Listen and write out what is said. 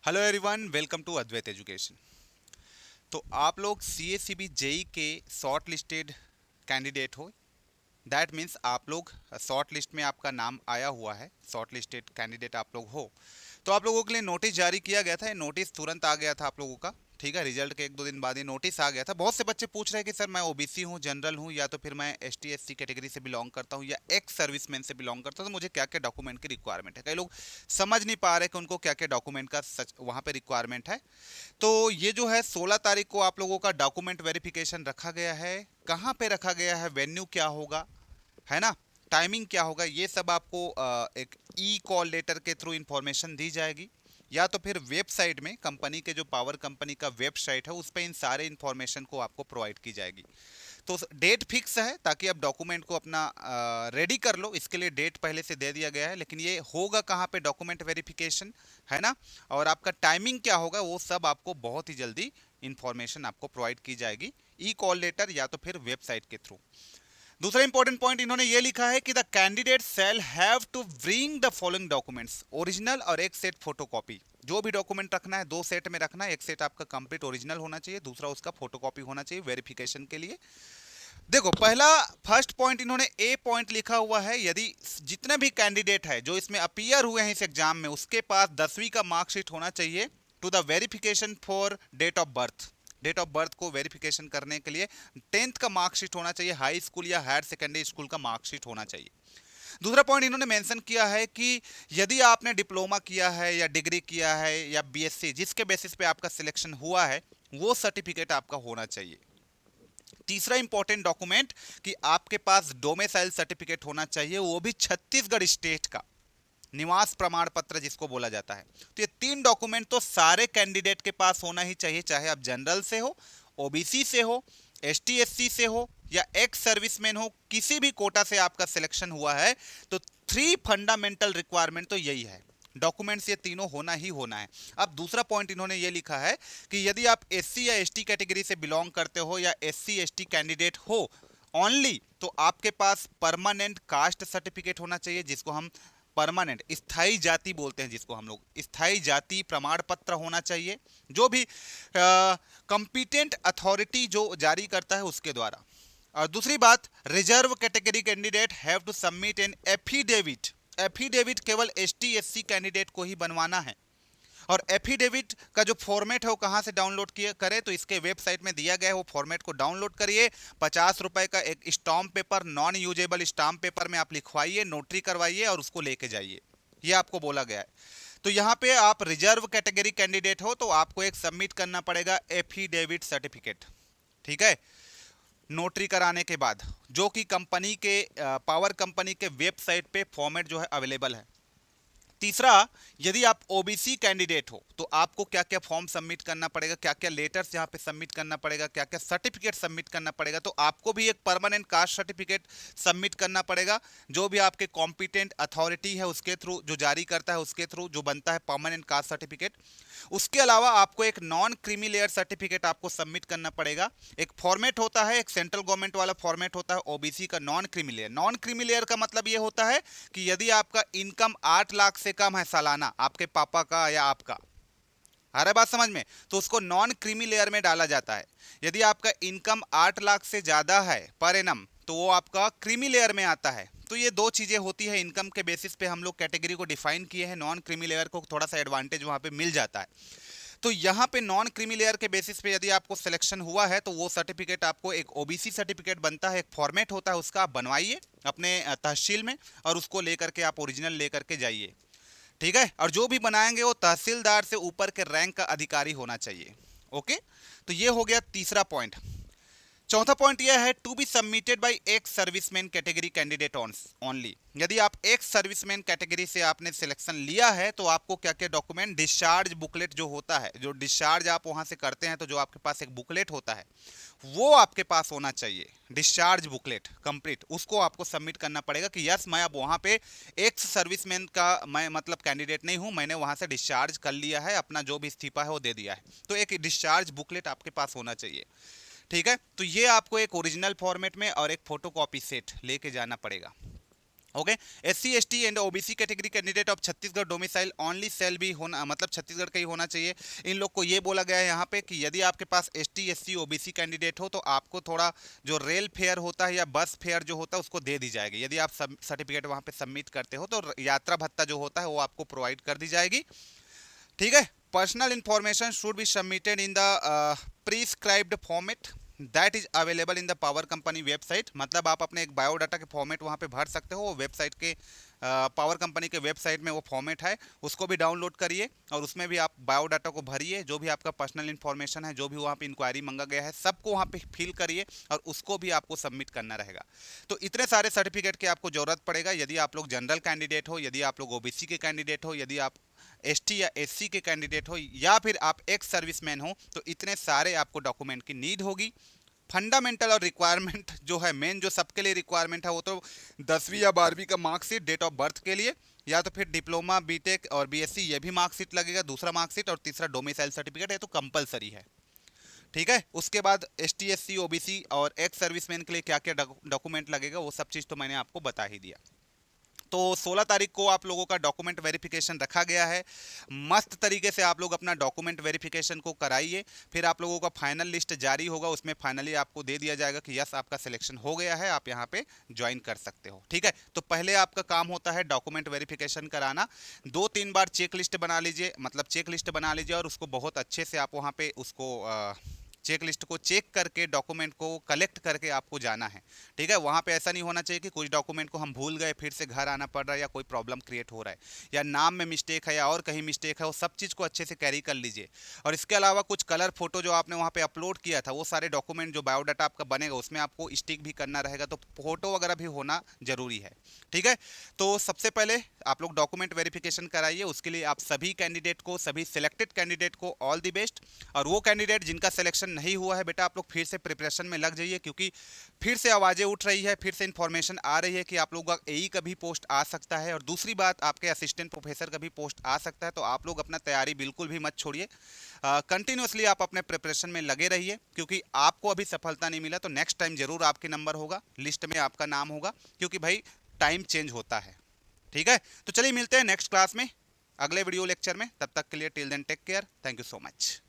Hello everyone, welcome to Advait education. तो आप लोग C S C B J E के शॉर्ट लिस्टेड कैंडिडेट हो। दैट मीन्स आप लोग शॉर्ट लिस्ट में आपका नाम आया हुआ है, शॉर्ट लिस्टेड कैंडिडेट आप लोग हो। तो आप लोगों के लिए नोटिस जारी किया गया था, ये नोटिस तुरंत आ गया था आप लोगों का। ठीक है, रिजल्ट के एक दो दिन बाद ये नोटिस आ गया था। बहुत से बच्चे पूछ रहे हैं कि सर मैं ओबीसी हूँ, जनरल हूँ, या तो फिर मैं S T S C category से बिलोंग करता हूँ, या एक्स सर्विसमैन से बिलोंग करता हूँ, तो मुझे क्या क्या डॉक्यूमेंट की रिक्वायरमेंट है। कई लोग समझ नहीं पा रहे कि उनको क्या क्या डॉक्यूमेंट का सच वहाँ पे रिक्वायरमेंट है। तो ये जो है 16 तारीख को आप लोगों का डॉक्यूमेंट वेरिफिकेशन रखा गया है। कहाँ पे रखा गया है, वेन्यू क्या होगा, है ना, टाइमिंग क्या होगा, ये सब आपको एक ई कॉल लेटर के थ्रू इंफॉर्मेशन दी जाएगी, या तो फिर वेबसाइट में कंपनी के जो पावर कंपनी का वेबसाइट है उस पर इन सारे इंफॉर्मेशन को आपको प्रोवाइड की जाएगी। तो डेट फिक्स है ताकि आप डॉक्यूमेंट को अपना रेडी कर लो, इसके लिए डेट पहले से दे दिया गया है। लेकिन ये होगा कहाँ पे डॉक्यूमेंट वेरिफिकेशन, है ना, और आपका टाइमिंग क्या होगा वो सब आपको बहुत ही जल्दी इंफॉर्मेशन आपको प्रोवाइड की जाएगी, ई कॉल लेटर या तो फिर वेबसाइट के थ्रू। दूसरा इंपॉर्टेंट पॉइंट इन्होंने ये लिखा है कि the candidate shall have to bring the following documents, original और एक सेट फोटोकॉपी। जो भी डॉक्यूमेंट रखना है दो सेट में रखना है, एक सेट आपका कंप्लीट ओरिजिनल होना चाहिए, दूसरा उसका फोटोकॉपी होना चाहिए वेरिफिकेशन के लिए। देखो, पहला फर्स्ट पॉइंट इन्होंने ए पॉइंट लिखा हुआ है, यदि जितने भी कैंडिडेट है जो इसमें अपीयर हुए हैं इस एग्जाम में, उसके पास 10वीं का मार्कशीट होना चाहिए to the verification for date of birth. Date of birth को वेरिफिकेशन करने के लिए 10th का मार्कशीट होना चाहिए, हाई स्कूल या हायर सेकेंडरी स्कूल का मार्कशीट होना चाहिए। दूसरा पॉइंट इन्होंने मेंशन किया है कि यदि आपने डिप्लोमा किया है या डिग्री किया है या बीएससी, जिसके बेसिस पे आपका सिलेक्शन हुआ है, वो सर्टिफिकेट आपका होना चाहिए। तीसरा इंपॉर्टेंट डॉक्यूमेंट कि आपके पास डोमिसाइल सर्टिफिकेट होना चाहिए, वो भी छत्तीसगढ़ स्टेट का, निवास प्रमाण पत्र जिसको बोला जाता है। तो ये तीन डॉक्यूमेंट तो सारे कैंडिडेट के पास होना ही चाहिए, चाहे आप जनरल से हो, ओबीसी से हो, एसटी एससी से हो, या एक्स सर्विसमैन हो, किसी भी कोटा से आपका सिलेक्शन हुआ है। तो थ्री फंडामेंटल रिक्वायरमेंट तो यही है, डॉक्यूमेंट्स ये तीनों होना ही होना है। अब दूसरा पॉइंट इन्होंने ये लिखा है कि यदि आप एससी या एसटी कैटेगरी से बिलोंग करते हो या एससी एसटी कैंडिडेट हो ओनली, तो आपके पास परमानेंट कास्ट सर्टिफिकेट होना चाहिए, जिसको हम परमानेंट स्थायी जाति बोलते हैं, जिसको हम लोग स्थायी जाति प्रमाण पत्र होना चाहिए, जो भी कंपिटेंट अथॉरिटी जो जारी करता है उसके द्वारा। और दूसरी बात, reserve category candidate have to submit an affidavit. Affidavit केवल एसटी एससी कैंडिडेट को ही बनवाना है। और एफिडेविट का जो फॉर्मेट है वो कहाँ से डाउनलोड किए करें, तो इसके वेबसाइट में दिया गया है, वो फॉर्मेट को डाउनलोड करिए। 50 रुपए का एक stamp paper, non usable stamp paper में आप लिखवाइए, नोटरी करवाइए और उसको लेके जाइए, ये आपको बोला गया है। तो यहाँ पे आप रिजर्व कैटेगरी कैंडिडेट हो तो आपको एक सबमिट करना पड़ेगा एफिडेविट सर्टिफिकेट, ठीक है, नोटरी कराने के बाद, जो कि कंपनी के पावर कंपनी के वेबसाइट पे फॉर्मेट जो है अवेलेबल है। तीसरा, यदि आप ओबीसी कैंडिडेट हो तो आपको क्या क्या फॉर्म सबमिट करना पड़ेगा, क्या क्या लेटर्स यहाँ पे सबमिट करना पड़ेगा, क्या क्या सर्टिफिकेट सबमिट करना पड़ेगा। तो आपको भी एक परमानेंट कास्ट सर्टिफिकेट सबमिट करना पड़ेगा, जो भी आपके कॉम्पिटेंट अथॉरिटी है उसके थ्रू, जो जारी करता है उसके थ्रू जो बनता है परमानेंट कास्ट सर्टिफिकेट। उसके अलावा आपको एक नॉन क्रीमी लेयर सर्टिफिकेट आपको सबमिट करना पड़ेगा। एक फॉर्मेट होता है, एक सेंट्रल गवर्नमेंट वाला फॉर्मेट होता है ओबीसी का non creamy layer. Non creamy layer का मतलब ये होता है कि यदि आपका इनकम 8 लाख से कम है सालाना, आपके पापा का या आपका, आ रहा है बात समझ में, तो उसको नॉन क्रीमी लेयर में डाला जाता है। यदि आपका इनकम 8 लाख से ज़्यादा है पर एनम, तो वो आपका क्रीमी लेयर में आता है। तो ये दो चीज़ें होती है, इनकम के बेसिस पे हम लोग कैटेगरी को डिफाइन किए हैं, नॉन क्रीमी लेयर को थोड़ा सा एडवांटेज वहाँ पे मिल जाता है। तो यहाँ पे नॉन क्रीमी लेयर के बेसिस पे यदि आपको सिलेक्शन हुआ है तो वो सर्टिफिकेट आपको एक ओबीसी सर्टिफिकेट बनता है, एक फॉर्मेट होता है उसका, आप बनवाइए अपने तहसील में और उसको लेकर के आप ओरिजिनल लेकर के जाइए, ठीक है। और जो भी बनाएंगे वो तहसीलदार से ऊपर के रैंक का अधिकारी होना चाहिए। ओके, तो ये हो गया तीसरा पॉइंट। चौथा पॉइंट यह है to be submitted by ex serviceman category candidate only. यदि आप एक्स सर्विसमैन कैटेगरी से आपने सिलेक्शन लिया है तो आपको क्या क्या डॉक्यूमेंट, डिस्चार्ज बुकलेट जो होता है, जो डिस्चार्ज आप वहां से करते हैं तो जो आपके पास एक बुकलेट होता है वो आपके पास होना चाहिए, डिस्चार्ज बुकलेट कंप्लीट, उसको आपको सबमिट करना पड़ेगा कि यस मैं अब वहां पे एक्स सर्विसमैन का मैं मतलब कैंडिडेट नहीं हूं, मैंने वहां से डिस्चार्ज कर लिया है, अपना जो भी इस्तीफा है वो दे दिया है। तो एक डिस्चार्ज बुकलेट आपके पास होना चाहिए, ठीक है। तो ये आपको एक ओरिजिनल फॉर्मेट में और एक फोटोकॉपी सेट लेके जाना पड़ेगा। Okay. SC ST and OBC category candidate of Chhattisgarh domicile only सेल भी होना, मतलब छत्तीसगढ़ का ही होना चाहिए। इन लोग को ये बोला गया है यहाँ पे कि यदि आपके पास ST SC OBC कैंडिडेट हो तो आपको थोड़ा जो रेल फेयर होता है या बस फेयर जो होता है उसको दे दी जाएगी। यदि आप सर्टिफिकेट वहाँ पे सबमिट करते हो तो यात्रा भत्ता जो होता है वो आपको प्रोवाइड कर दी जाएगी। ठीक है। Personal information should be submitted in the prescribed format that is available in the power company website. मतलब आप अपने एक बायोडाटा के फॉर्मेट वहाँ पे भर सकते हो, वो वेबसाइट के पावर कंपनी के वेबसाइट में वो फॉर्मेट है, उसको भी डाउनलोड करिए और उसमें भी आप बायोडाटा को भरिए। जो भी आपका पर्सनल इन्फॉर्मेशन है, जो भी वहाँ पे इंक्वायरी मांगा गया है, सबको वहाँ पे फिल करिए और उसको भी आपको सबमिट करना रहेगा। तो इतने सारे सर्टिफिकेट की आपको जरूरत पड़ेगा यदि आप लोग जनरल कैंडिडेट हो, यदि आप लोग OBC के कैंडिडेट हो, यदि आप ST या SC के कैंडिडेट हो, या फिर आप एक्स सर्विसमैन हो, तो इतने सारे आपको डॉक्यूमेंट की नीड होगी। फंडामेंटल और रिक्वायरमेंट जो है, मेन जो सबके लिए रिक्वायरमेंट है वो तो 10वीं या 12वीं का मार्कशीट डेट ऑफ बर्थ के लिए, या तो फिर डिप्लोमा BTech और BSc ये भी मार्कशीट लगेगा, दूसरा मार्कशीट, और तीसरा डोमिसाइल सर्टिफिकेट है तो कंपलसरी है। ठीक है। उसके बाद ST SC OBC और एक्स सर्विसमैन के लिए क्या क्या डॉक्यूमेंट लगेगा वो सब चीज़ तो मैंने आपको बता ही दिया। तो 16 तारीख को आप लोगों का डॉक्यूमेंट वेरिफिकेशन रखा गया है। मस्त तरीके से आप लोग अपना डॉक्यूमेंट वेरिफिकेशन को कराइए, फिर आप लोगों का फाइनल लिस्ट जारी होगा, उसमें फाइनली आपको दे दिया जाएगा कि यस आपका सिलेक्शन हो गया है, आप यहाँ पे ज्वाइन कर सकते हो। ठीक है। तो पहले आपका काम होता है डॉक्यूमेंट वेरिफिकेशन कराना। 2-3 बार चेक लिस्ट बना लीजिए, मतलब चेक लिस्ट बना लीजिए और उसको बहुत अच्छे से आप वहाँ पे उसको चेक लिस्ट को चेक करके डॉक्यूमेंट को कलेक्ट करके आपको जाना है। ठीक है। वहाँ पे ऐसा नहीं होना चाहिए कि कुछ डॉक्यूमेंट को हम भूल गए, फिर से घर आना पड़ रहा है, या कोई प्रॉब्लम क्रिएट हो रहा है, या नाम में मिस्टेक है या और कहीं मिस्टेक है, वो सब चीज़ को अच्छे से कैरी कर लीजिए। और इसके अलावा कुछ कलर फोटो जो आपने वहाँ पे अपलोड किया था, वो सारे डॉक्यूमेंट जो बायोडाटा आपका बनेगा उसमें आपको स्टिक भी करना रहेगा, तो फोटो वगैरह भी होना जरूरी है। ठीक है। तो सबसे पहले आप लोग डॉक्यूमेंट वेरिफिकेशन कराइए, उसके लिए आप सभी कैंडिडेट को, सभी सिलेक्टेड कैंडिडेट को ऑल द बेस्ट। और वो कैंडिडेट जिनका सिलेक्शन नहीं हुआ है, बेटा आप लोग फिर से प्रिपरेशन में लग जाइए, क्योंकि फिर से आवाज़ें उठ रही है, फिर से इन्फॉर्मेशन आ रही है कि आप लोगों का AE का भी पोस्ट आ सकता है, और दूसरी बात आपके असिस्टेंट प्रोफेसर का भी पोस्ट आ सकता है। तो आप लोग अपना तैयारी बिल्कुल भी मत छोड़िए, कंटिन्यूसली आप अपने प्रिपरेशन में लगे रहिए, क्योंकि आपको अभी सफलता नहीं मिला तो नेक्स्ट टाइम जरूर आपके नंबर होगा, लिस्ट में आपका नाम होगा, क्योंकि भाई टाइम चेंज होता है। ठीक है। तो चलिए मिलते हैं नेक्स्ट क्लास में, अगले वीडियो लेक्चर में। तब तक के लिए till then take care, thank you so much.